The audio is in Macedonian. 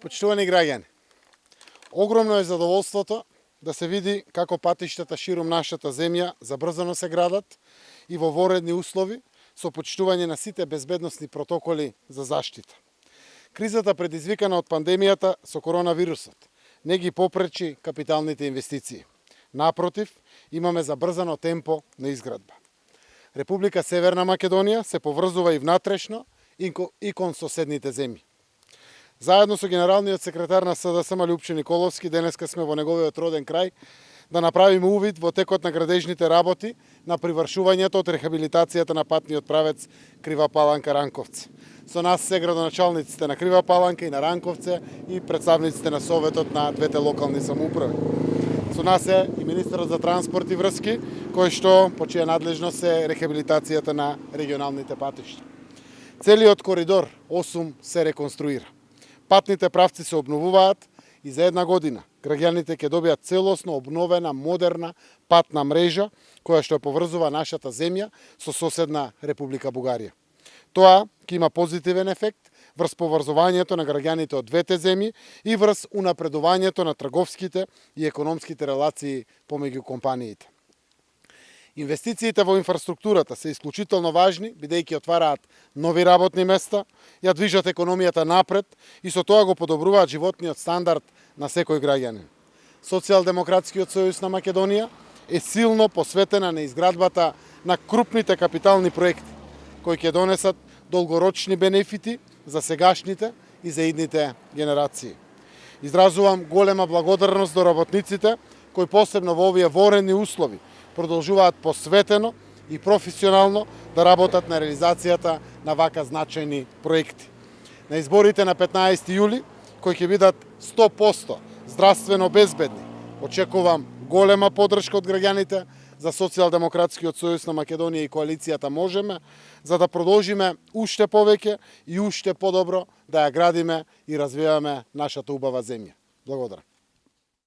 Почитувани граѓани, огромно е задоволството да се види како патиштата широм нашата земја забрзано се градат и во воредни услови со почитување на сите безбедносни протоколи за заштита. Кризата предизвикана од пандемијата со коронавирусот не ги попречи капиталните инвестиции. Напротив, имаме забрзано темпо на изградба. Република Северна Македонија се поврзува и внатрешно и кон соседните земји. Заедно со генералниот секретар на СДСМ Љупчо Николовски, денеска сме во неговиот роден крај, да направиме увид во текот на градежните работи на привршувањето од рехабилитацијата на патниот правец Крива Паланка-Ранковци. Со нас се градоначалниците на Крива Паланка и на Ранковце и представниците на Советот на двете локални самоуправи. Со нас е и министерот за транспорт и врски, кој што по чија надлежност е рехабилитацијата на регионалните патишта. Целиот коридор 8 се реконструира. Патните правци се обновуваат и за една година граѓаните ќе добијат целосно обновена, модерна патна мрежа која што ја поврзува нашата земја со соседна Република Бугарија. Тоа ќе има позитивен ефект врз поврзувањето на граѓаните од двете земји и врз унапредувањето на трговските и економските релации помеѓу компаниите. Инвестициите во инфраструктурата се исклучително важни, бидејќи отвараат нови работни места, ја движат економијата напред и со тоа го подобруваат животниот стандард на секој граѓанин. Социјалдемократскиот сојуз на Македонија е силно посветена на изградбата на крупните капитални проекти, кои ќе донесат долгорочни бенефити за сегашните и за идните генерации. Изразувам голема благодарност до работниците, кои посебно во овие воредни услови продолжуваат посветено и професионално да работат на реализацијата на вака значајни проекти. На изборите на 15 јули, кои ќе бидат 100% здравствено безбедни, очекувам голема поддршка од граѓаните за Социјалдемократскиот сојуз на Македонија и коалицијата Можеме, за да продолжиме уште повеќе и уште подобро да ја градиме и развиваме нашата убава земја. Благодарам.